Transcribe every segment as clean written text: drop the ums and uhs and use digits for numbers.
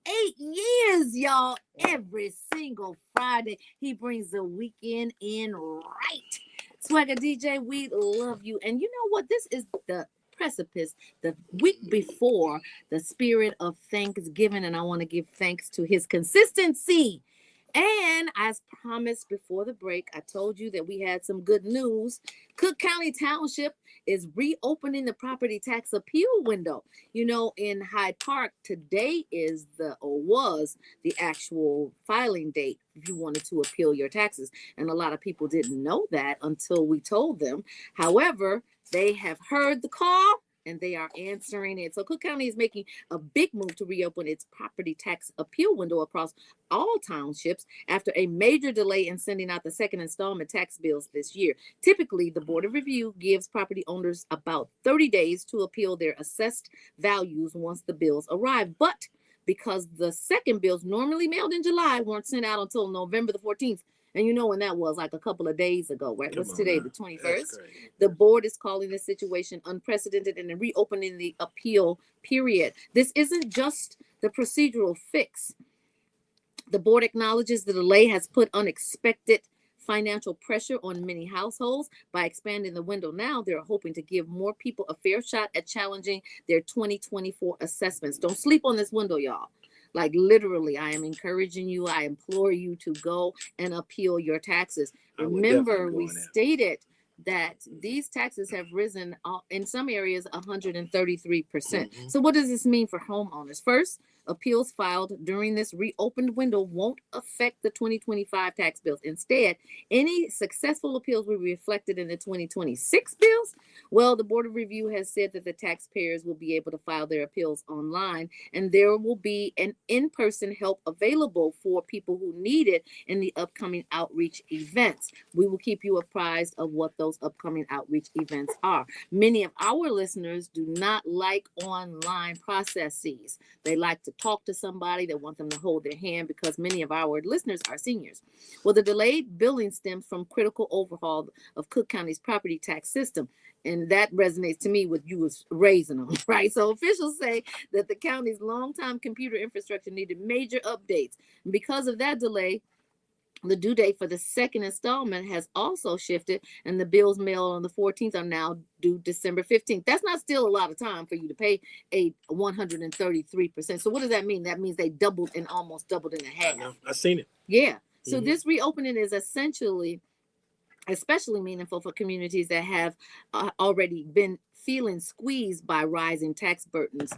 8 years, y'all. Every single Friday, he brings the weekend in right. Swagger DJ, we love you. And you know what? This is the precipice, the week before the spirit of Thanksgiving. And I want to give thanks to his consistency. And as promised before the break, I told you that we had some good news. Cook County Township is reopening the property tax appeal window. You know, in Hyde Park, today is was the actual filing date if you wanted to appeal your taxes. And a lot of people didn't know that until we told them. However, they have heard the call and they are answering it. So Cook County is making a big move to reopen its property tax appeal window across all townships after a major delay in sending out the second installment tax bills this year. Typically, the Board of Review gives property owners about 30 days to appeal their assessed values once the bills arrive. But because the second bills normally mailed in July weren't sent out until November the 14th, and you know when that was, like a couple of days ago, right? What's today, the 21st? The board is calling this situation unprecedented and reopening the appeal period. This isn't just the procedural fix. The board acknowledges the delay has put unexpected financial pressure on many households. By expanding the window now, they're hoping to give more people a fair shot at challenging their 2024 assessments. Don't sleep on this window, y'all. Like literally, I am encouraging you. I implore you to go and appeal your taxes. Remember, we stated that these taxes have risen in some areas 133%. So what does this mean for homeowners? First, appeals filed during this reopened window won't affect the 2025 tax bills. Instead, any successful appeals will be reflected in the 2026 bills. Well, the Board of Review has said that the taxpayers will be able to file their appeals online, and there will be an in-person help available for people who need it in the upcoming outreach events. We will keep you apprised of what those upcoming outreach events are. Many of our listeners do not like online processes. They like to talk to somebody. They want them to hold their hand because many of our listeners are seniors. Well, the delayed billing stems from critical overhaul of Cook County's property tax system. And that resonates to me with you was raising them, right? So officials say that the county's longtime computer infrastructure needed major updates. And because of that delay, the due date for the second installment has also shifted, and the bills mailed on the 14th are now due December 15th. That's not still a lot of time for you to pay a 133%. So what does that mean? That means they doubled and almost doubled in a half. I know. I've seen it. Yeah. So this reopening is especially meaningful for communities that have already been feeling squeezed by rising tax burdens.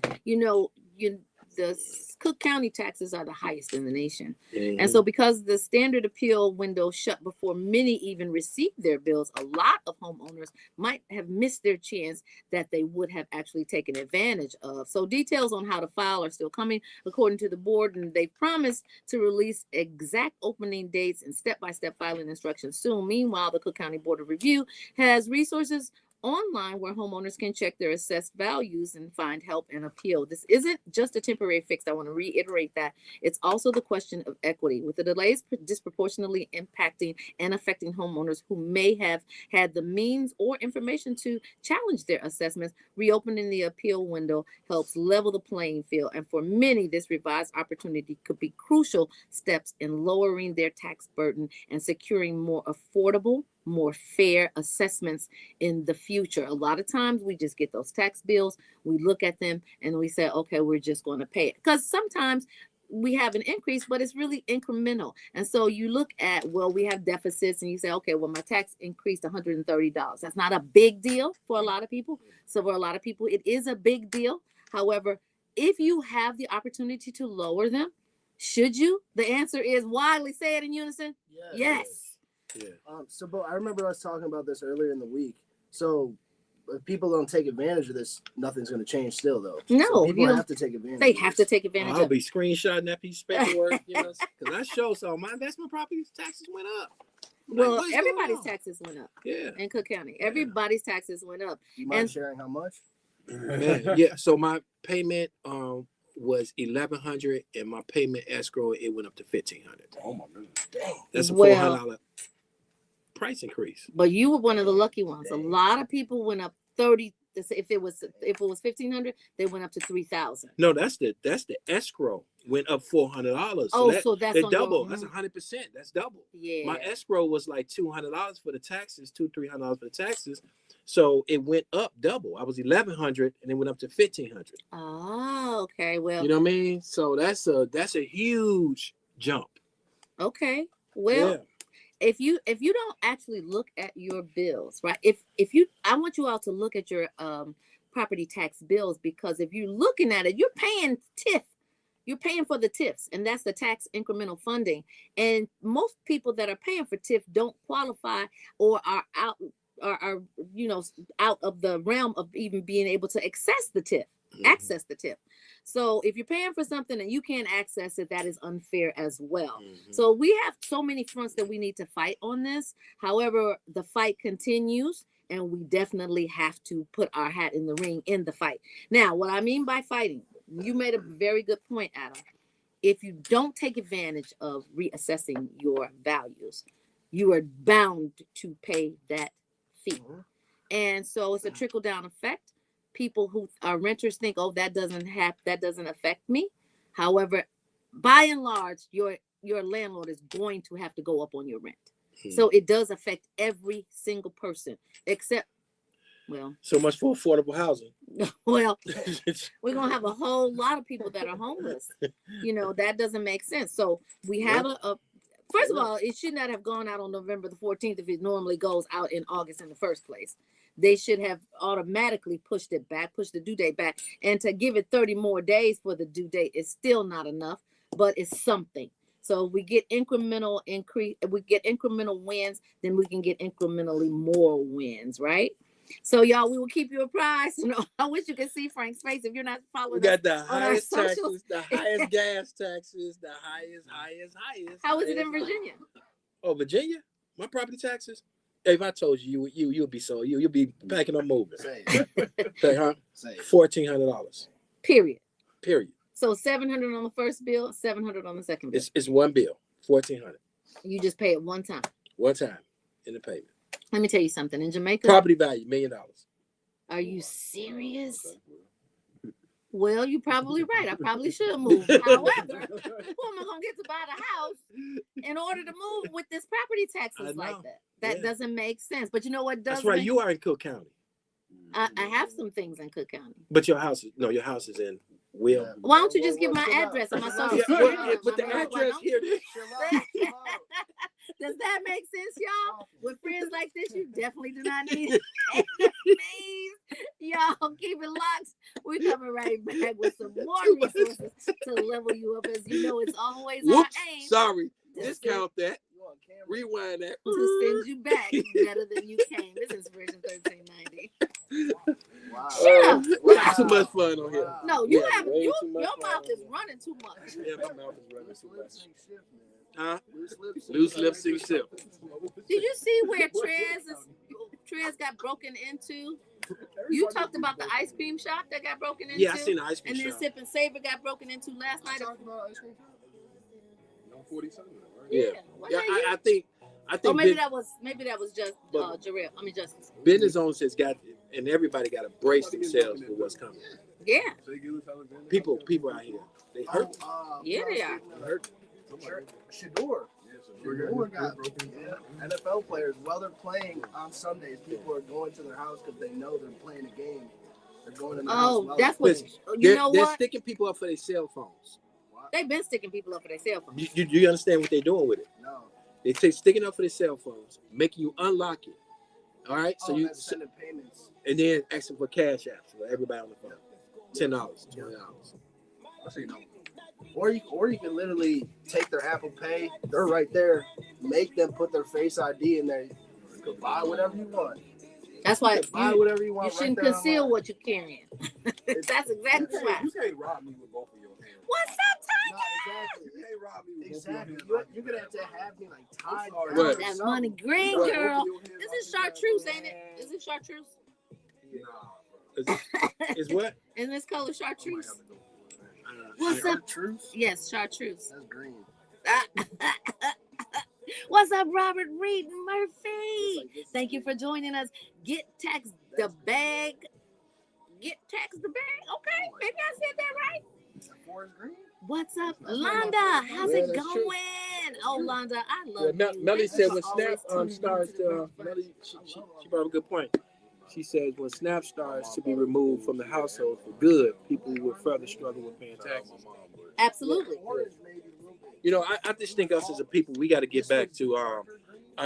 The Cook County taxes are the highest in the nation. And so because the standard appeal window shut before many even received their bills, a lot of homeowners might have missed their chance that they would have actually taken advantage of. So details on how to file are still coming according to the board, and they promised to release exact opening dates and step-by-step filing instructions soon. Meanwhile, the Cook County Board of Review has resources online where homeowners can check their assessed values and find help and appeal. This isn't just a temporary fix. I want to reiterate that. It's also the question of equity, with the delays disproportionately impacting and affecting homeowners who may have had the means or information to challenge their assessments. Reopening the appeal window helps level the playing field, and for many, this revised opportunity could be crucial steps in lowering their tax burden and securing more affordable, more fair assessments in the future. A lot of times we just get those tax bills, we look at them and we say, okay, we're just going to pay it. Because sometimes we have an increase, but it's really incremental. And so you look at, well, we have deficits and you say, okay, well, my tax increased $130. That's not a big deal for a lot of people. So for a lot of people, it is a big deal. However, if you have the opportunity to lower them, should you? The answer is widely. Say it in unison. Yes. Yeah. But I remember us talking about this earlier in the week. So if people don't take advantage of this, nothing's going to change still, though. No, so people have to take advantage. They have to take advantage. I'll be screenshotting that piece of paperwork, because I show so my investment property taxes went up. Well, everybody's taxes went up. Yeah. In Cook County, everybody's taxes went up. You mind sharing how much? Yeah. So my payment was $1,100, and my payment escrow it went up to $1,500. Oh my goodness! Dang. That's a $400 price increase. But you were one of the lucky ones. Dang. A lot of people went up 30. If it was $1,500, they went up to $3,000. No, that's the escrow. went up $400. Oh, so that's they on your- double. That's 100%. That's double. Yeah. My escrow was like $200 for the taxes, $300 for the taxes. So it went up double. I was $1,100 and it went up to $1,500. Oh, okay. Well, You know what I mean? So that's a huge jump. okay. Well, Yeah. if you don't actually look at your bills, right? I want you all to look at your property tax bills, because if you're looking at it, you're paying TIF. You're paying for the TIFs, and that's the tax incremental funding. And most people that are paying for TIF don't qualify or are out out of the realm of even being able to access the TIF. So if you're paying for something and you can't access it, that is unfair as well. So we have so many fronts that we need to fight on this. However, the fight continues, and we definitely have to put our hat in the ring in the fight. Now, what I mean by fighting, you made a very good point, Adam. If you don't take advantage of reassessing your values, you are bound to pay that fee. And so it's a trickle down effect. People who are renters think, oh, that doesn't affect me. However, by and large, your landlord is going to have to go up on your rent. So it does affect every single person, except, well, so much for affordable housing. Well, we're gonna have a whole lot of people that are homeless. That doesn't make sense. So we have first of all, it should not have gone out on November the 14th if it normally goes out in August in the first place. They should have automatically pushed the due date back. And to give it 30 more days for the due date is still not enough, but it's something. So if we get incremental wins, then we can get incrementally more wins, right? So y'all, we will keep you apprised. I wish you could see Frank's face if you're not following. We got the us on our highest socials. taxes, the highest gas taxes, the highest. How is it in Virginia? Oh, Virginia? My property taxes? If I told you, you'll be you'll be packing up moving. Say Huh? $1,400. Period. So $700 on the first bill, $700 on the second bill. It's one bill, $1,400. You just pay it one time. One time in the payment. Let me tell you something. In Jamaica, Property value $1 million. Are you serious? Well, you're probably right. I probably should move. However, who am I gonna get to buy the house in order to move with this property taxes like that? That doesn't make sense. But you know what does? That's right. You are in Cook County. I have some things in Cook County. But your house is in Will. Why don't you just give my address and my social security? But the address here. Does that make sense, y'all? With friends like this, you definitely do not need enemies. Y'all keep it locked. We're coming right back with some more resources to level you up. As you know, it's always our aim. Sorry. Discount that. Rewind that. To send you back better than you came. This is version 1390. Wow. Shut up. We have too much fun on here. No, you have your mouth is running too much. Yeah, my mouth is running too much. Huh? Loose lips sink ship. Did you see where Trez got broken into? You talked about the ice cream shop that got broken into. Yeah, I seen the ice cream shop. And then Sip and Savor got broken into last night. Yeah. I think. Or maybe that was just Jarrell. I mean, Justice. Business owners has got, and everybody got to brace themselves for what's coming. Yeah. People out here, they hurt. Yeah, they are. They hurt. Shador got NFL players while they're playing on Sundays. People are going to their house because they know they're playing a game. They're going to their house. Oh, that's what. They're sticking people up for their cell phones. They've been sticking people up for their cell phones. You understand what they're doing with it? No. They say sticking up for their cell phones, making you unlock it. All right, so you sending payments, and then asking for cash apps for everybody on the phone. $10, $20. I see no. Or you can literally take their Apple Pay. They're right there. Make them put their Face ID in there. You can buy whatever you want. That's why buy whatever you want. You shouldn't conceal what you're carrying. That's exactly why. You can't rob me with both of your hands. What's up, Tanya? Exactly. You can't rob me with Exactly. both of your hands. You're gonna have to have me like tied What? down. That money green girl. This is chartreuse, ain't it? Is it chartreuse? Is what? Isn't this color chartreuse? What's up? Chartreuse? Yes, chartreuse. That's green. What's up, Robert Reed Murphy? Thank you for joining us. Get tax the bag. Get tax the bag. Okay, maybe I said that right. Forest green? What's up, Londa? How's Yeah, it that's true. going? Oh, Londa, I Yeah, love you. Melly Thank you said when for Snap always tuning starts into the to, Brunch Bunch. Melly, she brought up a good point. She says when Snap starts to be removed from the household for good, people will further struggle with paying taxes. Absolutely. You know, I just think us as a people, we got to get back to,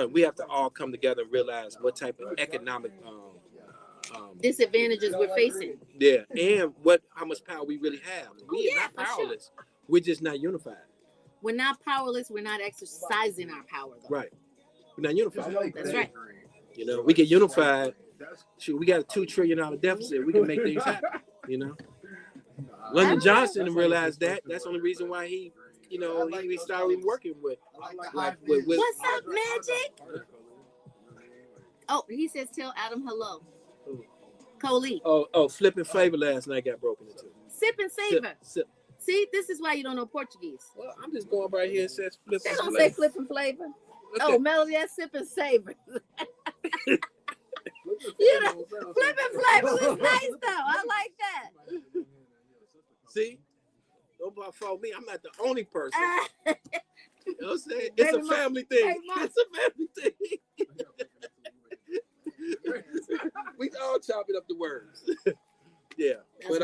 we have to all come together and realize what type of economic, Disadvantages we're facing. yeah, and how much power we really have. We are not powerless. Sure. We're just not unified. We're not powerless. We're not exercising our power, though. Right. We're not unified. That's right. You know, we get unified. Shoot, we got a $2 trillion deficit. We can make things happen. You know, Lyndon Johnson realized that. That's the only reason why he, you know, he started working with. What's up, Magic? Oh, he says tell Adam hello. Coley. Oh, Flip and Flavor last night got broken into. Sip and Savor. Sip. See, this is why you don't know Portuguese. Well, I'm just going right here and says Flip they and don't Flavor. say Flip and Flavor. Oh, Melody, that's Sip and Savor. You know, Flip and Flavor is nice though. I like that. See, don't fault me. I'm not the only person. You know what I'm saying? It's a family thing. It's a family thing. We all chopping up the words. Yeah, but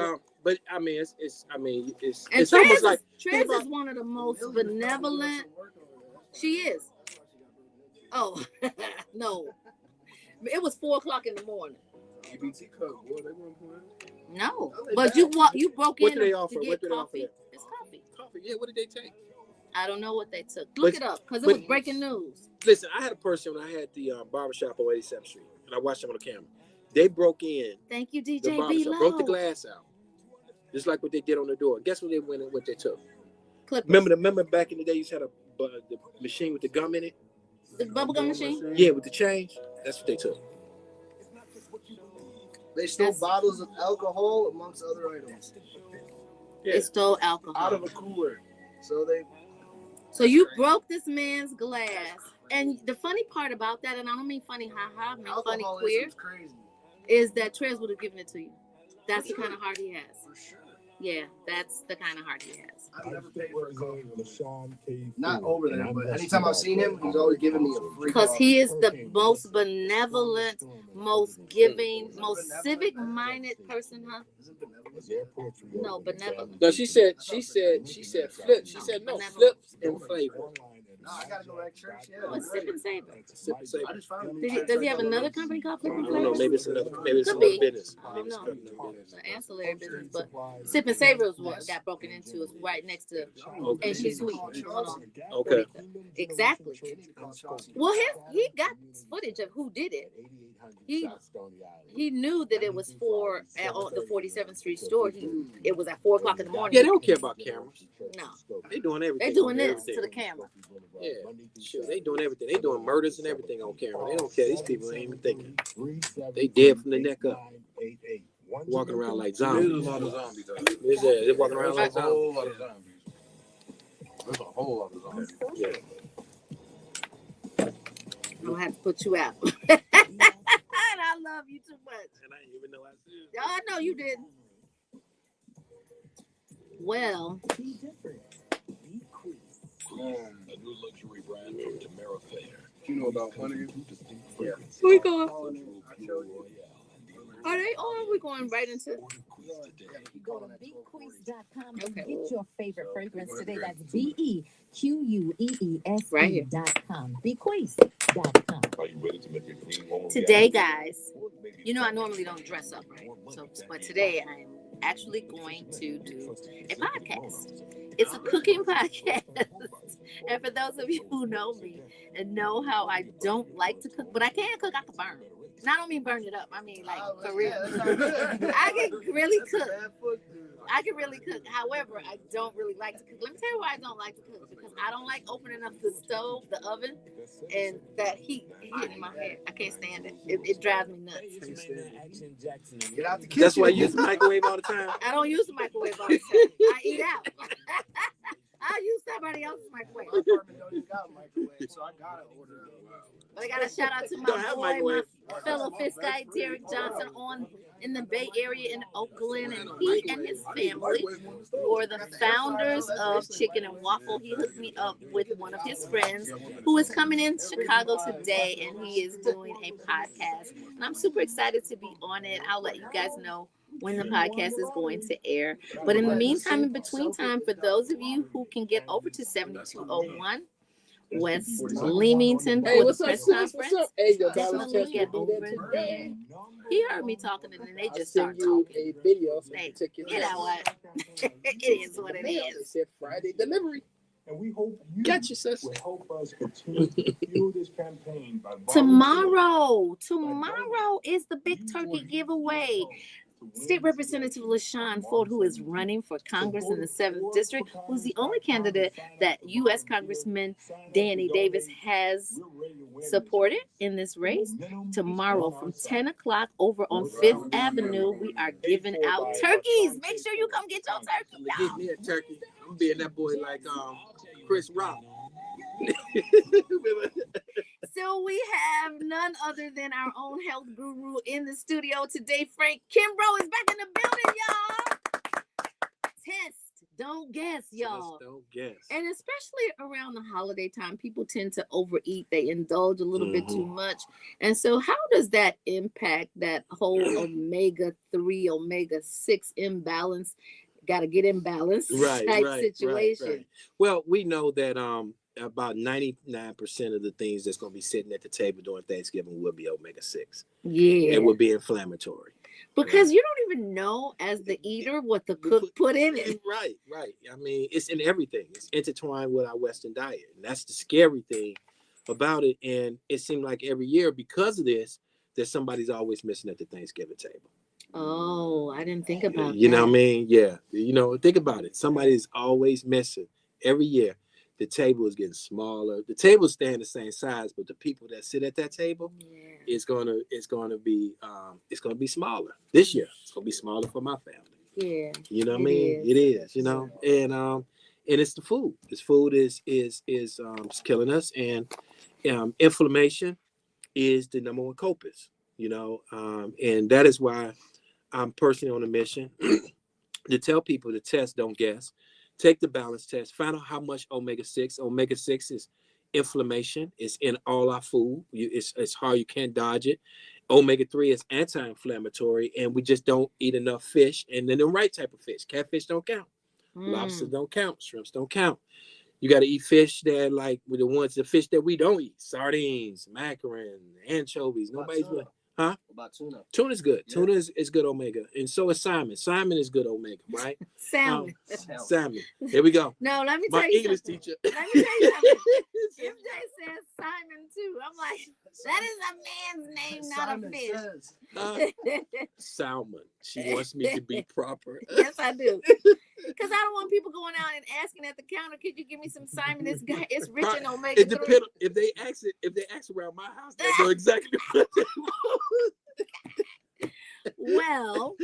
I mean, it's almost like Trez is one of the most benevolent. She is. Oh no, it was 4:00 in the morning. No, but you broke in. What did they offer? To get coffee. It's coffee. Coffee. Yeah. What did they take? I don't know what they took. Look it up because it was breaking news. Listen, I had a person when I had the barbershop on 87th Street, and I watched them on the camera. They broke in. Thank you, DJ The barbershop, B. broke the glass out, just like what they did on the door. Guess what they went and what they took? Clippers. Remember back in the day, you used to have the machine with the gum in it. The bubblegum machine. Yeah, with the change. That's what they took. They stole bottles of alcohol amongst other items. Yeah. They stole alcohol out of a cooler. So you broke this man's glass. And the funny part about that, and I don't mean funny haha, I mean funny queer, is that Trez would have given it to you. That's the kind of heart he has. For sure. Yeah, that's the kind of heart he has. I've never paid for a coffee. Not over there, but anytime I've seen him, he's always giving me a free because he is the most benevolent, most giving, most civic-minded person, huh? No, benevolent. No, she said Flip. She said no, Flips and Flavor. No, I gotta go back to church. Yeah. What's Sip and Savor? Sip and Savor. I just found Does he have another company called Flip and I Flavor? don't know. Maybe it's another business. I don't know. It's an ancillary business, but Sip and Savor is what got broken into. It's right next to And She's Sweet. Okay. Exactly. Well, he got footage of who did it. He knew that it was for at the 47th Street store. It was at 4:00 in the morning. Yeah, they don't care about cameras. No, they doing everything. They doing this to the camera. Yeah, sure. They doing everything. They doing murders and everything on camera. They don't care. These people ain't even thinking. They dead from the neck up. Walking around like zombies. There's a lot of zombies out there. They're walking around like zombies. There's a whole lot of zombies. Yeah. I'm gonna have to put you out. And I love you too much. And I didn't even know I did. I know you didn't. Well. A new luxury brand from Tamara Fair. You know about honey? Yeah. Where we going? Are they on? We're going right into. Go to bequeeze.com and get your favorite fragrance today. That's BEQUEES.com. Right here. Bequeeze.com. Are you ready to make your dream home? Today, guys, you know I normally don't dress up, right? But today I'm actually going to do a podcast. It's a cooking podcast. And for those of you who know me and know how I don't like to cook, but I can cook, I can burn. And I don't mean burn it up. I mean like for real. I can really cook. I can really cook. However, I don't really like to cook. Let me tell you why I don't like to cook. Because I don't like opening up the stove, the oven, and that heat hitting my head. I can't stand it. It drives me nuts. Get out the kitchen. That's why you use the microwave all the time. I don't use the microwave all the time. I eat out. I'll use somebody else's microwave. My apartment don't even got a microwave, so I gotta order it. But I got to shout out to Don't my have boy, microwave. my fellow Fisk guy, Derek Johnson, in the Bay Area in Oakland. And he and his family were the founders of Chicken and Waffle. He hooked me up with one of his friends who is coming in Chicago today, and he is doing a podcast. And I'm super excited to be on it. I'll let you guys know when the podcast is going to air. But in the meantime, in between time, for those of you who can get over to 7201 West Leamington for the press conference, Hey, your definitely get over there. He heard me talking, and then they just start talking. a video. Hey, you know what? It is what it is. Said Friday delivery. And we hope you Gotcha, sis. will help us continue to fuel this campaign by Tomorrow is the big turkey giveaway. State Representative LaShawn Ford, who is running for Congress in the 7th District, who's the only candidate that U.S. Congressman Danny Davis has supported in this race. Tomorrow from 10 o'clock over on 5th Avenue, we are giving out turkeys. Make sure you come get your turkey, Get y'all. me a turkey. I'm being that boy like Chris Rock. So we have none other than our own health guru in the studio today. Frank Kimbrough is back in the building, y'all. Test, don't guess, y'all. Just don't guess. And especially around the holiday time, people tend to overeat. They indulge a little bit too much. And so how does that impact that whole omega-3, omega-6 imbalance? Got to get in balance type situation. Right. Well, we know that about 99% of the things that's going to be sitting at the table during Thanksgiving will be omega-6. Yeah. It will be inflammatory. Because you don't even know as the eater what the cook put in it. Right. I mean, it's in everything. It's intertwined with our Western diet. And that's the scary thing about it. And it seemed like every year, because of this, that somebody's always missing at the Thanksgiving table. Oh, I didn't think about that. You know what I mean? Yeah. You know, think about it. Somebody's always missing every year. The table is getting smaller. The tables staying the same size, but the people that sit at that table, it's gonna be smaller this year. It's gonna be smaller for my family. Yeah. You know what I mean? It is. You know, and it's the food. This food is killing us, and inflammation is the number one culprit. You know, and that is why I'm personally on a mission to tell people to test, don't guess. Take the balance test. Find out how much omega-6. Omega-6 is inflammation. It's in all our food. It's hard. You can't dodge it. Omega-3 is anti-inflammatory, and we just don't eat enough fish. And then the right type of fish. Catfish don't count. Lobsters don't count. Shrimps don't count. You got to eat fish that like with the fish that we don't eat. Sardines, mackerel, anchovies. Nobody's really. Huh? What about tuna? Tuna's good. Yeah. Tuna is good omega. And so is salmon. Salmon is good omega, right? Salmon. Salmon. Here we go. No, let me My tell you English something. teacher. Let me tell you something. MJ says Simon too. I'm like, that is a man's name, not Simon a fish. says. Salmon. She wants me to be proper. Yes, I do. Because I don't want people going out and asking at the counter, could you give me some Simon? This guy is rich in omega-3. It depends. If they ask around my house, they know exactly what they want. Well,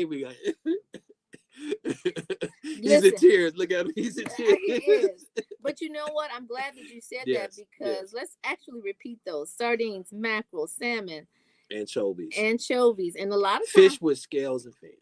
We got he's listen. in tears. Look at him. He's in tears. He is. But you know what? I'm glad that you said Yes, that because let's actually repeat those. Sardines, mackerel, salmon, Anchovies. and a lot of Fish times, with scales and fins.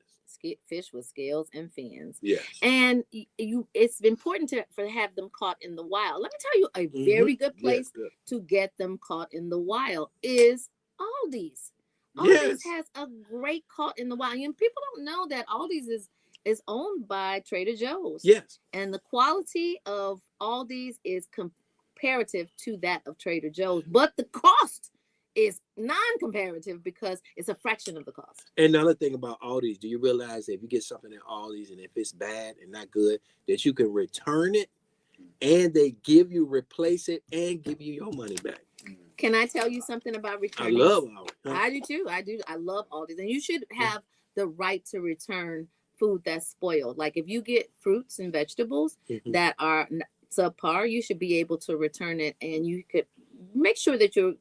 fish with scales and fins. Yes. And it's important to have them caught in the wild. Let me tell you, a very good place to get them caught in the wild is Aldi's. Aldi's has a great caught in the wild. And people don't know that Aldi's is owned by Trader Joe's. Yes. And the quality of Aldi's is comparative to that of Trader Joe's, but the cost is non-comparative because it's a fraction of the cost. And another thing about Aldi's, do you realize that if you get something at Aldi's and if it's bad and not good, that you can return it and they replace it and give you your money back? Can I tell you something about returning? I love Aldi's. I do too. I love Aldi's. And you should have the right to return food that's spoiled. Like if you get fruits and vegetables that are subpar, you should be able to return it, and you could make sure that you're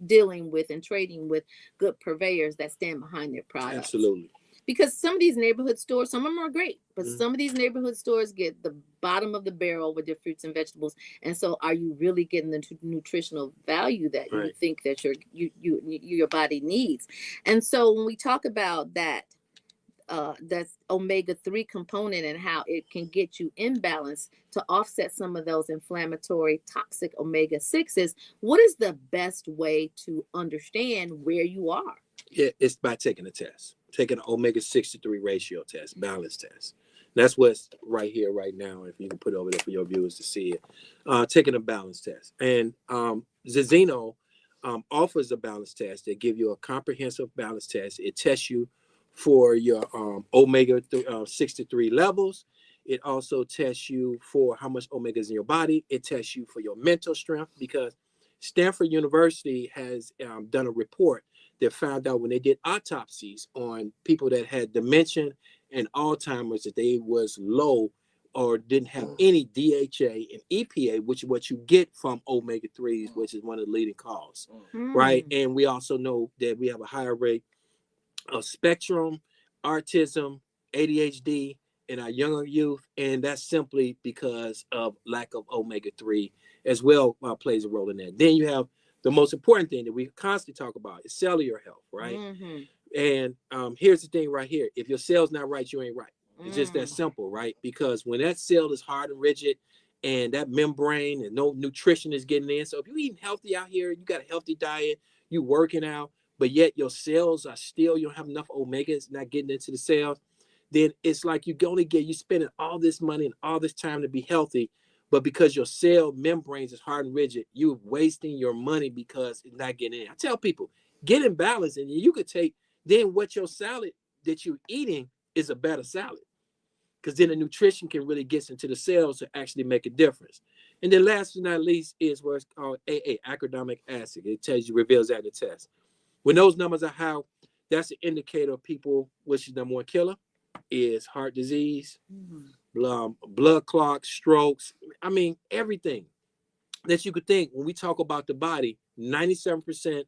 dealing with and trading with good purveyors that stand behind their products. Absolutely. because some of these neighborhood stores, some of them are great, but Mhm. some of these neighborhood stores get the bottom of the barrel with their fruits and vegetables. And so, are you really getting the nutritional value that you Right. think that your body needs? And so, when we talk about that, that's omega-3 component and how it can get you in balance to offset some of those inflammatory toxic omega-6s, what is the best way to understand where you are? Yeah, it's by taking a test, taking an omega-6 to 3 ratio test, balance test. That's what's right here, right now. If you can put it over there for your viewers to see it, taking a balance test. And Zenzino offers a balance test that give you a comprehensive balance test. It tests you for your omega-6 to 3 levels. It also tests you for how much omega is in your body. It tests you for your mental strength, because Stanford University has done a report that found out when they did autopsies on people that had dementia and Alzheimer's that they was low or didn't have any DHA and EPA, which is what you get from omega-3s, which is one of the leading causes, right? And we also know that we have a higher rate of spectrum, autism, ADHD in our younger youth, and that's simply because of lack of omega-3 as well, plays a role in that. Then you have the most important thing that we constantly talk about is cellular health, right? Mm-hmm. And here's the thing right here. If your cell's not right, you ain't right. It's just that simple, right? Because when that cell is hard and rigid and that membrane and no nutrition is getting in. So if you're eating healthy out here, you got a healthy diet, you working out, but yet your cells are still, you don't have enough omegas not getting into the cells, then it's like you spending all this money and all this time to be healthy, but because your cell membranes is hard and rigid, you're wasting your money because it's not getting in. I tell people, get in balance, and you could take then what your salad that you're eating is a better salad, because then the nutrition can really get into the cells to actually make a difference. And then last but not least is what's called AA, academic acid. It tells you, reveals that in the test. When those numbers are high, that's an indicator of people, which is number one killer, is heart disease, blood clots, strokes. I mean, everything that you could think. When we talk about the body, 97%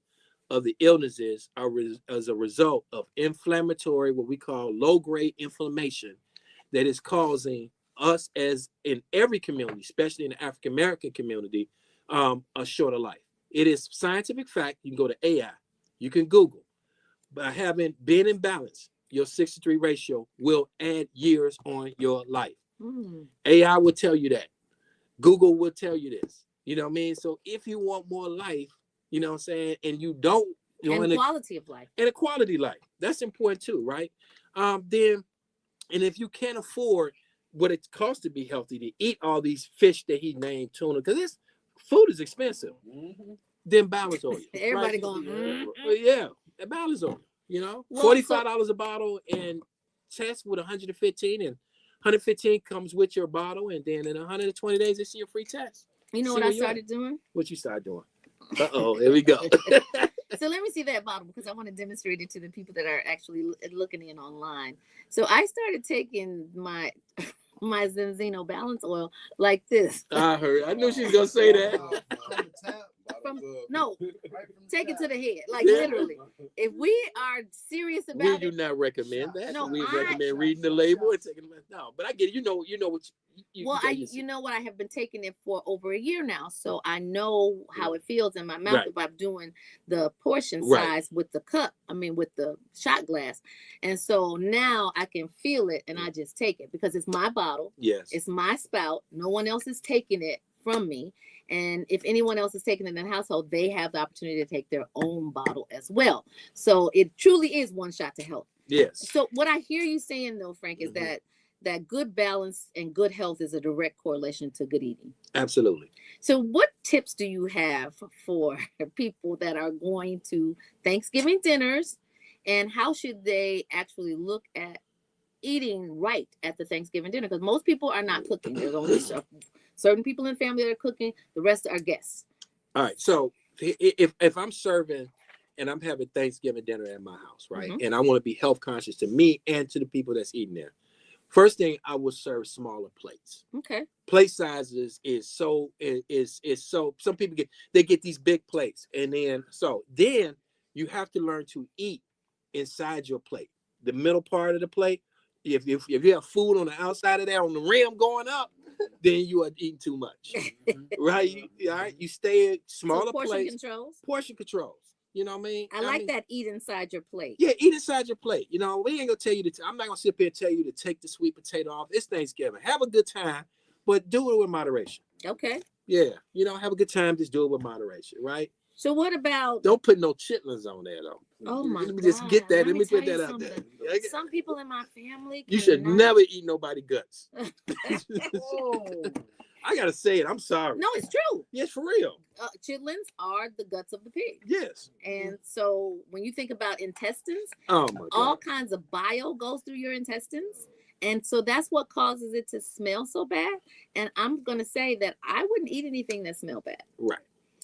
of the illnesses are as a result of inflammatory, what we call low-grade inflammation, that is causing us, as in every community, especially in the African American community, a shorter life. It is scientific fact. You can go to AI, you can Google. By being in balance, your 6 to 3 ratio will add years on your life. AI will tell you that. Google will tell you this. You know what I mean? So if you want more life, you know what I'm saying, and you don't, and quality of life. And a quality life. That's important too, right? Then, and if you can't afford what it costs to be healthy, to eat all these fish that he named, tuna, because this food is expensive, then balance on you. Everybody right? going, Yeah, balance on you. You know, Well, $45 a bottle, and test with 115, and 115 comes with your bottle, and then in 120 days, it's your free test. You know See what I where you started doing? What you started doing? Here we go. So let me see that bottle, because I want to demonstrate it to the people that are actually looking in online. So I started taking my Zenzino balance oil like this. I heard. I knew she was gonna say that. From the tap. No, Right from the take it tap. to the head, like Yeah. Literally. If we are serious We about do it, not recommend that. No, we I- recommend reading the label and taking it. No, but I get it. You know what well, you know what, I have been taking it for over a year now, so I know how it feels in my mouth if I'm doing the portion size with the cup. I mean, with the shot glass, and so now I can feel it, and I just take it because it's my bottle. Yes, it's my spout. No one else is taking it from me. And if anyone else is taking it in the household, they have the opportunity to take their own bottle as well. So it truly is one shot to health. Yes. So what I hear you saying, though, Frank, is that good balance and good health is a direct correlation to good eating. Absolutely. So what tips do you have for people that are going to Thanksgiving dinners, and how should they actually look at eating right at the Thanksgiving dinner? Because most people are not cooking. There's only certain people in the family that are cooking. The rest are guests. All right. So if I'm serving and I'm having Thanksgiving dinner at my house, right, and I want to be health conscious to me and to the people that's eating there, first thing, I will serve smaller plates. Okay. Plate sizes is so some people get these big plates, and then you have to learn to eat inside your plate. the middle part of the plate. If you have food on the outside of there on the rim going up, then you are eating too much, right? All right, you stay at smaller So portion plates. controls. Portion controls. You know what I mean? I like that. Eat inside your plate. Yeah, eat inside your plate. You know, we ain't gonna tell you to. I'm not gonna sit here and tell you to take the sweet potato off. It's Thanksgiving. Have a good time, but do it with moderation. Okay. Yeah, you know, have a good time. Just do it with moderation, right? So what about? Don't put no chitlins on there though. Oh my Let me just God. get that. Let me tell put you that out there. something. Some people in my family. You should cannot- never eat nobody guts. Whoa. I gotta say it. I'm sorry. No, it's true. Yes, for real. Chitlins are the guts of the pig. Yes. And so when you think about intestines, Oh my God. all kinds of bile goes through your intestines. And so that's what causes it to smell so bad. And I'm going to say that I wouldn't eat anything that smell bad. Right.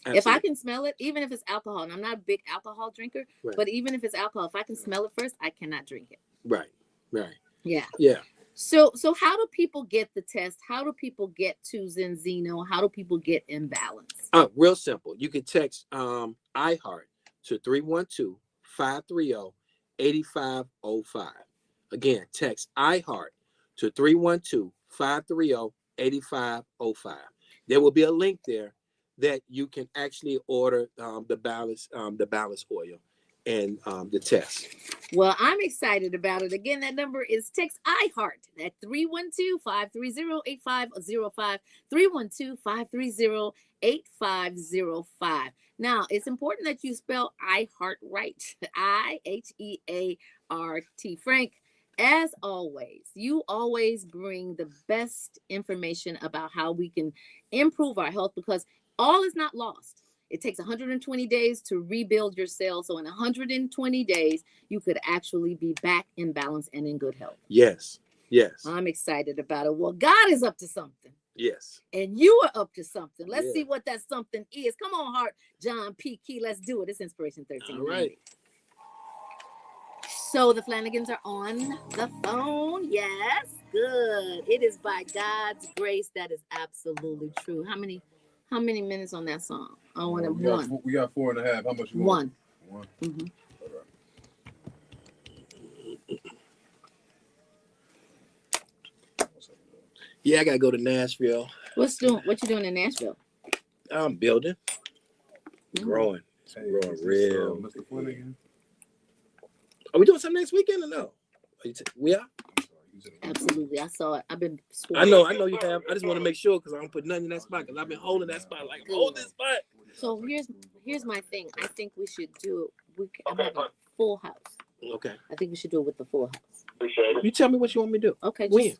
If Absolutely. I can smell it, even if it's alcohol, and I'm not a big alcohol drinker, Right. but even if it's alcohol, if I can smell it first, I cannot drink it. Right. Right. Yeah. Yeah. So how do people get the test? How do people get to Zenzino? How do people get Imbalance? Real simple. You can text iHeart to 312-530-8505. Again, text iHeart to 312-530-8505. There will be a link there that you can actually order the balance oil and the test. Well, I'm excited about it. Again, that number is text iHeart at 312-530-8505, 312-530-8505. Now, it's important that you spell iHeart right. I-H-E-A-R-T. Frank, as always, you always bring the best information about how we can improve our health, because all is not lost. It takes 120 days to rebuild your cells. So in 120 days, you could actually be back in balance and in good health. Yes. Yes. I'm excited about it. Well, God is up to something. Yes. And you are up to something. Let's Yeah. see what that something is. Come on, Heart, John P. Key. Let's do it. It's Inspiration 13. All right. So the Flanagans are on the phone. Yes. Good. It is by God's grace. That is absolutely true. How many minutes on that song? I want one. We got 4.5. How much you want? One. Mm-hmm. Yeah, I gotta go to Nashville. What you doing in Nashville? I'm building, growing, growing real. Mr. Flanagan. Are we doing something next weekend or no? We are. Absolutely. I saw it. I've been. I know you have. I just want to make sure because I don't put nothing in that spot because I've been holding that spot like hold this spot. So here's my thing. I think we should do it. I'm having a full house. Okay. I think we should do it with the full house. You tell me what you want me to do. Okay. When?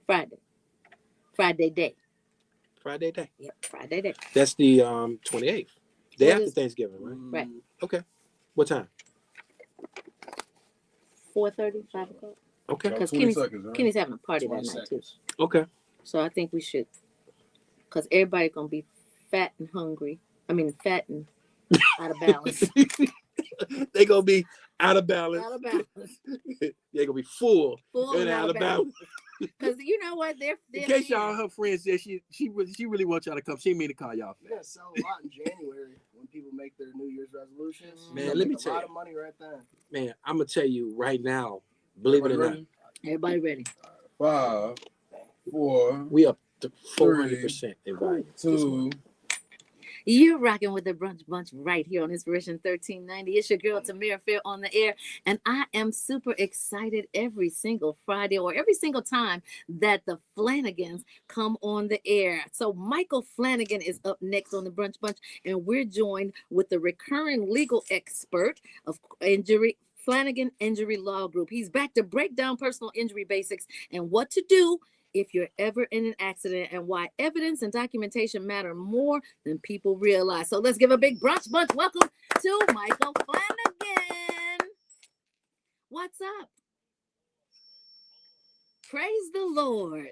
Friday. Friday day. Friday day. Yep. Friday day. That's the 28th. Day What after is- Thanksgiving, right? Right. Okay. What time? 4:30, 5 o'clock. Okay. Because 20 seconds, right? Kenny's having a party that 20 night too. seconds. Okay. So I think we should, because everybody gonna be fat and hungry. I mean, fat and out of balance. They gonna be out of balance. Out of balance. They gonna be full Full and out of balance. Because you know what? They're In case y'all, her friend said she really wants y'all to come. She didn't mean to call y'all You're fat. gonna sell a lot in January when people make their New Year's resolutions. Man, You're let gonna me make tell a lot you. of money right then. Man, I'm gonna tell you right now. Believe it or not, Everybody ready? 5, 4, we up to 400% in value. 2. You're rocking with the Brunch Bunch right here on Inspiration 1390. It's your girl Tamira Fair on the air, and I am super excited every single Friday or every single time that the Flanagans come on the air. So Michael Flanagan is up next on the Brunch Bunch, and we're joined with the recurring legal expert of injury, Flanagan Injury Law Group. He's back to break down personal injury basics and what to do if you're ever in an accident, and why evidence and documentation matter more than people realize. So let's give a big Brunch Bunch welcome to Michael Flanagan. What's up? Praise the Lord.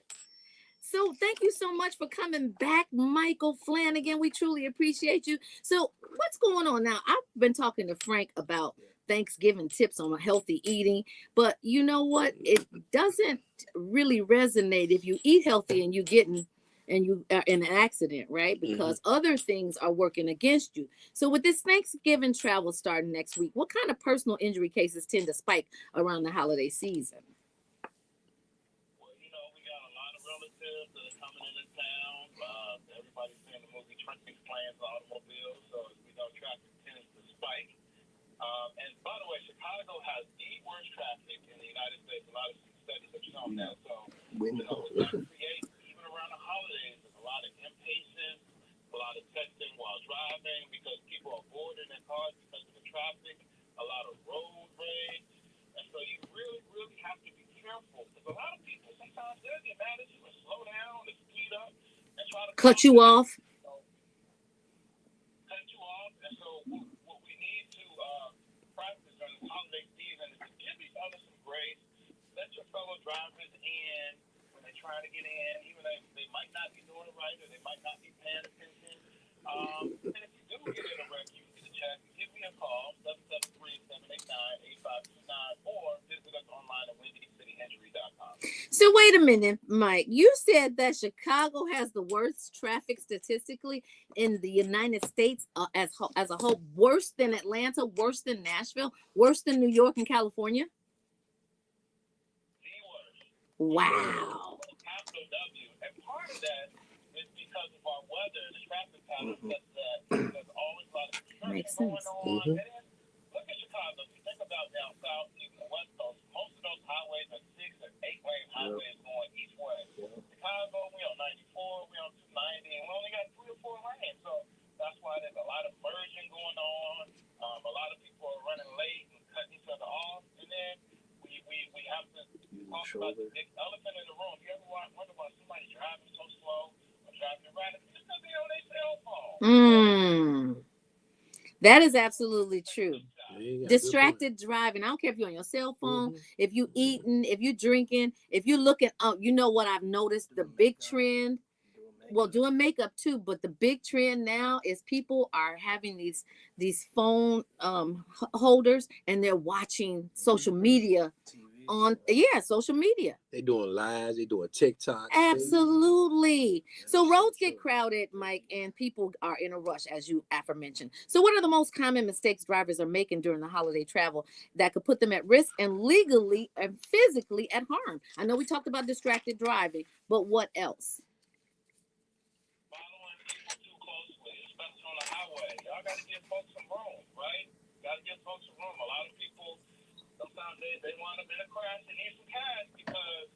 So thank you so much for coming back, Michael Flanagan. We truly appreciate you. So what's going on now? I've been talking to Frank about Thanksgiving tips on healthy eating, but you know what? It doesn't really resonate if you eat healthy and you're getting and you are in an accident, right? Because other things are working against you. So with this Thanksgiving travel starting next week, what kind of personal injury cases tend to spike around the holiday season? Well, we got a lot of relatives that are coming into town. Everybody's seeing the movie Trains, Planes, Automobiles, so traffic tends to spike. And by the way, Chicago has the worst traffic in the United States. A lot of studies have shown that. So, that creates, even around the holidays, a lot of impatience, a lot of texting while driving because people are bored in their cars because of the traffic, a lot of road rage. And so you really, really have to be careful because a lot of people, sometimes they'll get mad at you and slow down and speed up and try to cut you off. And so what we need to practice during the holiday season is to give each other some grace. Let your fellow drivers in when they're trying to get in, even though they might not be doing it right or they might not be paying attention. And if you do get in a wreck, you need to check. Give me a call, 773-789-8529, or visit us online at windycityinjury.com. So wait a minute, Mike. You said that Chicago has the worst traffic statistically in the United States as a whole, worse than Atlanta, worse than Nashville, worse than New York and California? Wow. And part of that is because of our weather and the traffic patterns that there's always a lot of construction going on. And look at Chicago. If you think about down south, even the west coast, most of those highways are 6 and 8 lane highways going each way. Chicago, we on 94, we on 290, and we only got 3 or 4 lanes. So that's why there's a lot of merging going on. A lot of people are running late and cutting each other off. And then we have to talk about the big elephant in the room. You ever wonder why somebody's driving so slow or driving erratic? It's because they're on their cell phone. That is absolutely true. Distracted driving. I don't care if you're on your cell phone, if you eating, if you drinking, if you looking up. You know what I've noticed? The big trend. Well, doing makeup too, but the big trend now is people are having these phone holders and they're watching social media on social media. They doing lives, they doing TikTok. Absolutely. So roads get crowded, Mike, and people are in a rush, as you aforementioned. So what are the most common mistakes drivers are making during the holiday travel that could put them at risk and legally and physically at harm? I know we talked about distracted driving, but what else? Following people too closely, especially on the highway. Y'all got to give folks some room, right? Got to give folks some room. A lot of people, sometimes they wind up in a crash and need some cash because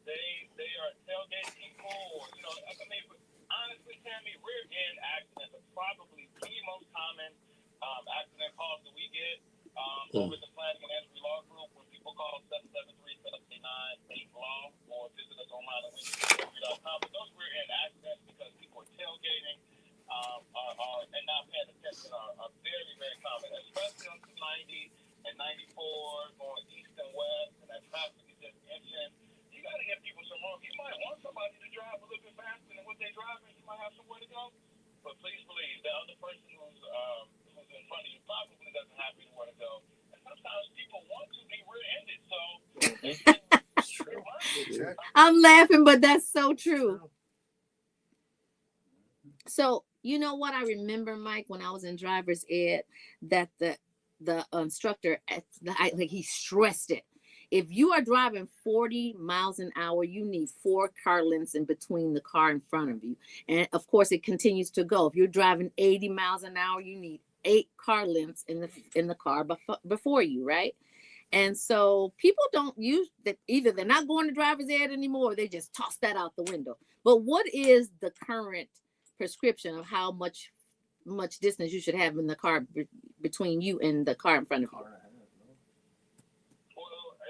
they are tailgating people, or honestly, Tammy, rear-end accidents are probably the most common accident calls that we get over the Planning and Injury Law Group when people call 773-789-8-LAW or visit us online at windycityinjury.com. But those rear-end accidents, because people are tailgating and not paying attention, are very, very common, especially on 290 and 94 going east and west, and that traffic is just inching. You got to give people some room. You might want somebody to drive a little bit faster than what they're driving. You might have somewhere to go. But please believe the other person who's in front of you probably doesn't have anywhere to go. And sometimes people want to be rear-ended. So I'm laughing, but that's so true. So you know what I remember, Mike, when I was in driver's ed, that the instructor he stressed it. If you are driving 40 miles an hour, you need 4 car lengths in between the car in front of you. And of course, it continues to go. If you're driving 80 miles an hour, you need 8 car lengths in the car before you, right? And so people don't use that. Either they're not going to driver's ed anymore, or they just toss that out the window. But what is the current prescription of how much distance you should have in the car between you and the car in front of you?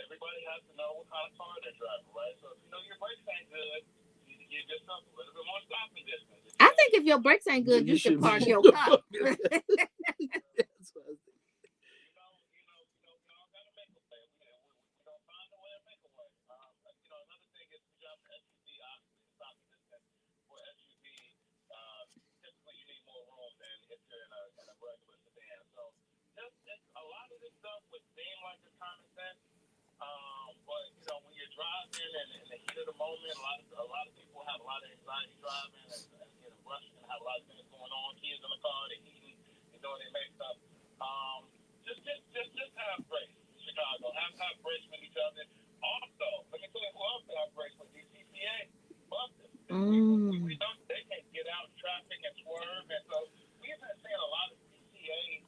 Everybody has to know what kind of car they're driving, right? So if you know your brakes ain't good, you need to give yourself a little bit more stopping distance. I think if your brakes ain't good, you should park your car. But when you're driving and in the heat of the moment, a lot of people have have a lot of anxiety driving and getting rushed and have a lot of things going on. Kids in the car, they're eating, they're doing their makeup. Just have grace, Chicago. Have grace with each other. Also, let me tell you who else have grace with these CCA buses. We don't, they can't get out in traffic and swerve, and so we've been seeing a lot of CCA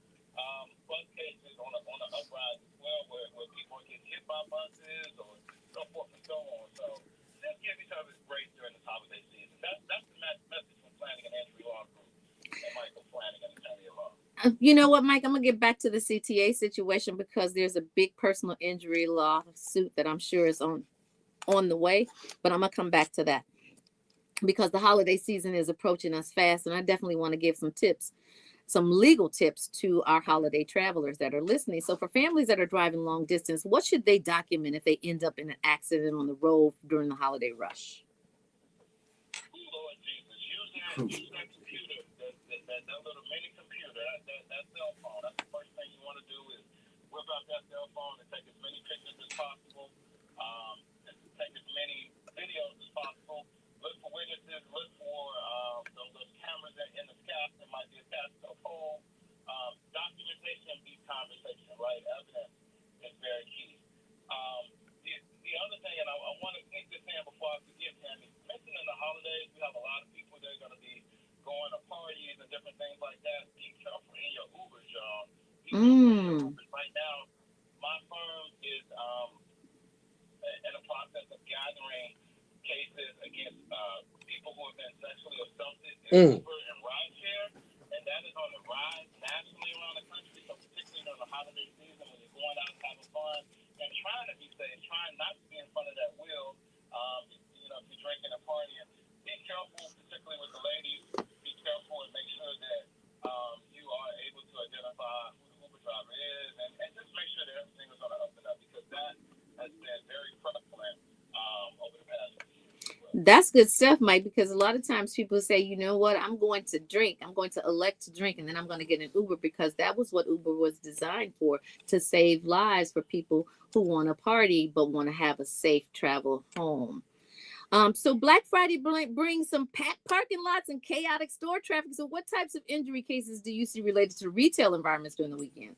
bus cases on the uprise as well, where people get hit by buses or so forth and so on. So just give each other grace during this holiday season. That's the message from Flanagan Entry Law Group and Michael Flanagan Attorney Law. You know what, Mike? I'm gonna get back to the CTA situation because there's a big personal injury lawsuit that I'm sure is on the way, but I'm gonna come back to that because the holiday season is approaching us fast, and I definitely want to give some tips, some legal tips to our holiday travelers that are listening. So for families that are driving long distance, what should they document if they end up in an accident on the road during the holiday rush? Lord Jesus, use that computer, that little mini computer, that cell phone. That's the first thing you want to do is whip out that cell phone and take as many pictures as possible, and take as many videos as possible. Look for witnesses, look for those cameras in the sky that might be attached to a pole. Documentation beats conversation, right? Evidence is very key. The other thing, and I want to sneak this in before I forget, Tammy, mentioning the holidays, we have a lot of people that are going to be going to parties and different things like that. Be careful in your Ubers, y'all. Be careful in your Ubers. Right now, my firm is in the process of gathering cases against people who have been sexually assaulted in Uber and rideshare, and that is on the rise nationally around the country. So particularly during the holiday season when you're going out and having fun and trying to be safe, trying not to be in front of that wheel, if you're drinking and partying, be careful, particularly with the ladies. Be careful and make sure that you are able to identify who the Uber driver is, and just make sure that everything is on the up and up, because that has been very prevalent over the past few years. That's good stuff, Mike, because a lot of times people say, you know what, I'm going to drink. I'm going to elect to drink, and then I'm going to get an Uber, because that was what Uber was designed for, to save lives for people who want to party but want to have a safe travel home. So Black Friday brings some packed parking lots and chaotic store traffic. So what types of injury cases do you see related to retail environments during the weekend?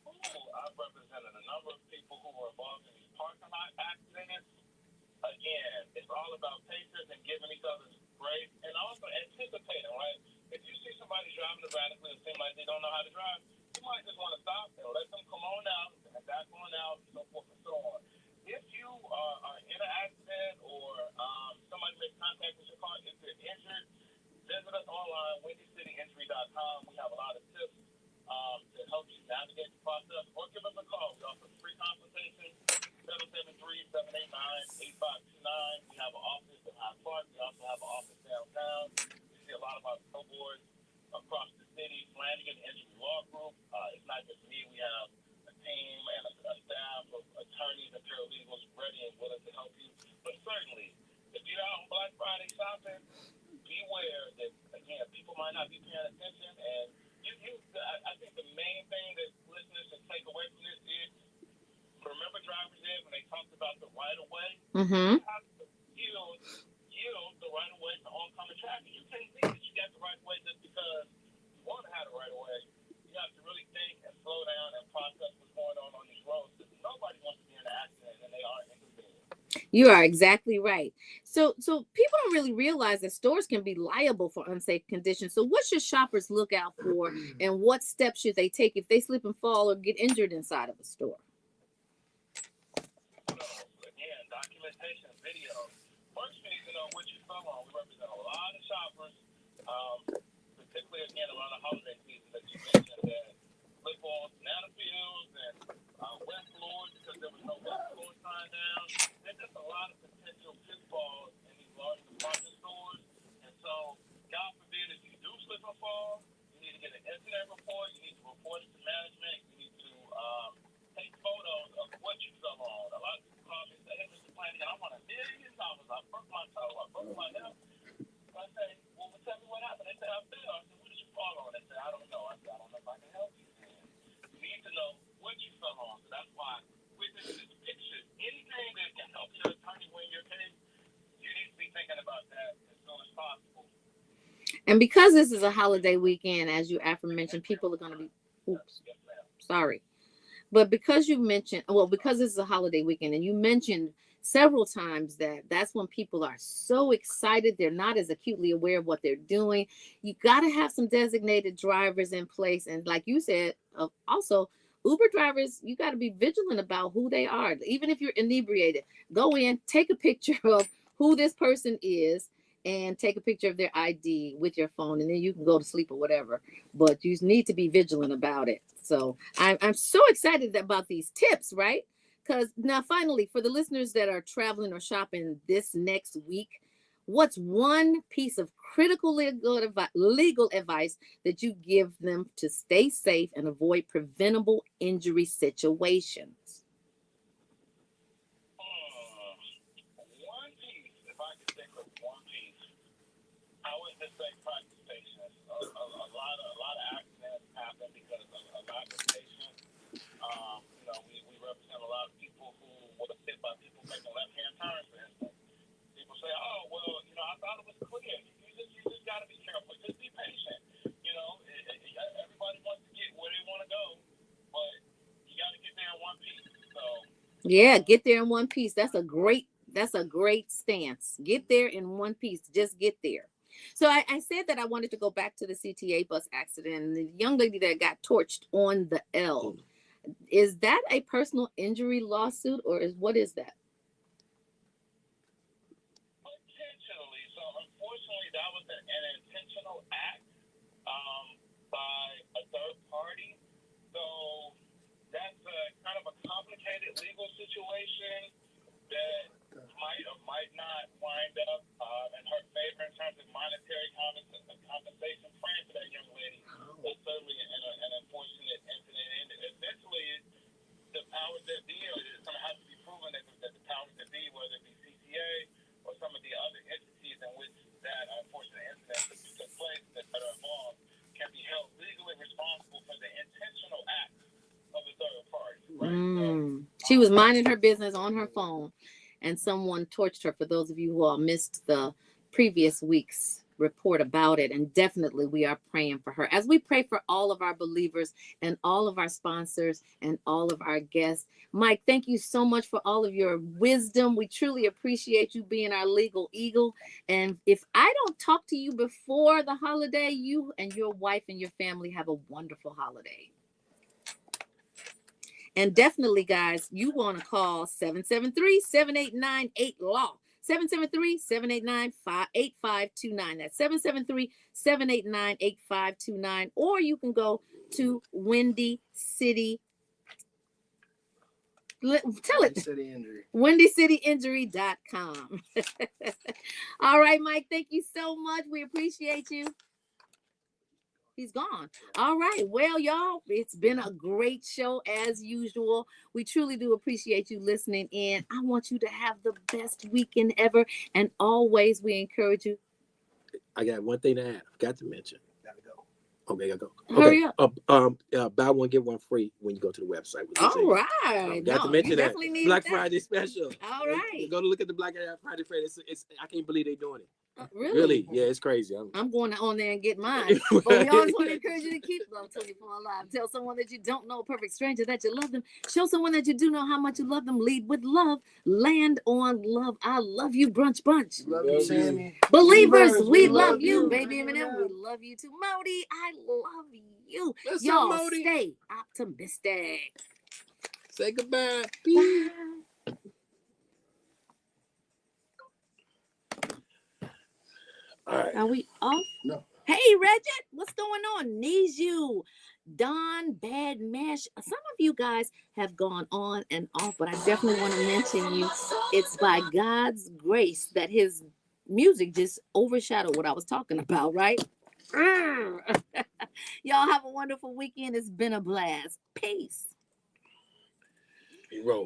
I've represented a number of people who were involved in these parking lot accidents. Again, it's all about patience and giving each other grace, and also anticipating, right? If you see somebody driving erratically and seem like they don't know how to drive, you might just want to stop and let them come on out and back on out, and so forth and so on. If you are in an accident or somebody makes contact with your car, if you're injured, visit us online, WindyCityInjury.com. We have a lot of tips to help you navigate the process, or give us a call. We offer free consultations, 773-789-8529. We have an office in Hyde Park. We also have an office downtown. We see a lot of our billboards across the city. Flanagan Entry Law Group. It's not just me. We have a team and a staff of attorneys and paralegals ready and willing to help you. But certainly, if you're out on Black Friday shopping, beware that, again, people might not be paying attention. And I think the main thing that listeners should take away from this is, remember drivers did when they talked about the right of way? You have to yield the right of way to oncoming traffic. You can't think that you got the right of way just because you want to have the right of way. You have to really think and slow down and process what's going on these roads, because nobody wants to be in an accident, and they are inconvenient. You are exactly right. So people don't really realize that stores can be liable for unsafe conditions. So what should shoppers look out for, and what steps should they take if they slip and fall or get injured inside of a store? Again, documentation, video. First, you need to know what you saw on. We represent a lot of shoppers, particularly again around the holiday season that you mentioned, that slip on banana fields and wet floors because there was no wet floor sign down. There's just a lot of potential pitfalls in these large department stores, and so God forbid if you do slip and fall, you need to get an incident report. You need to report it to management. You need to take photos of what you fell on. A lot of people call me and say, "Hey, Mr. Flanagan, I want $1 million. I broke my toe. I broke my hip." I say, "Well, tell me what happened." They say, "I fell." I said, "What did you fall on?" They say, "I don't know." I said, "I don't know if I can help you." And because this is a holiday weekend, as you aforementioned, people are going to be, oops, sorry. But because you mentioned, well, because this is a holiday weekend, and you mentioned several times that that's when people are so excited, they're not as acutely aware of what they're doing. You got to have some designated drivers in place. And like you said, also, Uber drivers, you got to be vigilant about who they are. Even if you're inebriated, go in, take a picture of who this person is, and take a picture of their ID with your phone, and then you can go to sleep or whatever. But you need to be vigilant about it. So I'm so excited about these tips, right? Because now, finally, for the listeners that are traveling or shopping this next week, what's one piece of critical legal advice that you give them to stay safe and avoid preventable injury situations? One piece, if I could think of one piece, I would just say practice patience. A lot of accidents happen because of a lack of patience. We represent a lot of people who were hit by people making left-hand turns, for instance. People say, "Oh, well, I thought it was clear." You just got to be careful. Just be patient. Everybody wants to get where they want to go, but you got to get there in one piece. So. Yeah, get there in one piece. That's a great stance. Get there in one piece. Just get there. So I said that I wanted to go back to the CTA bus accident and the young lady that got torched on the L. Is that a personal injury lawsuit, or what is that? Potentially. So unfortunately, that was an intentional act by a third party. So that's kind of a complicated legal situation that might or might not wind up in her favor in terms of monetary compensation. Praying for that young lady was certainly an unfortunate incident. And eventually, the powers that be is going to have to be proven that the powers that be, whether it be CTA or some of the other entities in which that unfortunate incident took place that are involved, can be held legally responsible for the intentional acts of the third party. Right? She was minding her business on her phone, and someone torched her. For those of you who all missed the previous week's report about it, and definitely we are praying for her, as we pray for all of our believers and all of our sponsors and all of our guests. Mike, thank you so much for all of your wisdom. We truly appreciate you being our legal eagle. And if I don't talk to you before the holiday, you and your wife and your family have a wonderful holiday. And definitely, guys, you want to call 773-7898-LAW. 773-789-8529. That's 773-789-8529. Or you can go to Windy City. Tell it. WindyCityInjury.com. All right, Mike, thank you so much. We appreciate you. He's gone. All right. Well, y'all, it's been a great show as usual. We truly do appreciate you listening in. I want you to have the best weekend ever. And always, we encourage you. I got one thing to add. I forgot to mention. Gotta go. Okay, gotta go. Hurry up. Buy one, get one free when you go to the website. All right. Got to mention that. Black Friday special. All right. Go to look at the Black Friday special. It's I can't believe they're doing it. Really? Yeah, it's crazy. I'm going on there and get mine. But we always want to encourage you to keep Love 24 alive. Tell someone that you don't know, a perfect stranger, that you love them. Show someone that you do know how much you love them. Lead with love. Land on love. I love you, Brunch Bunch. Love you, Sammy. Believers, we love you. Baby Eminem, we love you too. Modi, I love you. What's Y'all up, Modi? stay optimistic. Say goodbye. Bye. All right. Are we off? No. Hey, Reggie, what's going on? Needs you. Don Bad Mesh. Some of you guys have gone on and off, but I definitely want to mention you. It's by God's grace that his music just overshadowed what I was talking about, right? Y'all have a wonderful weekend. It's been a blast. Peace. Roll.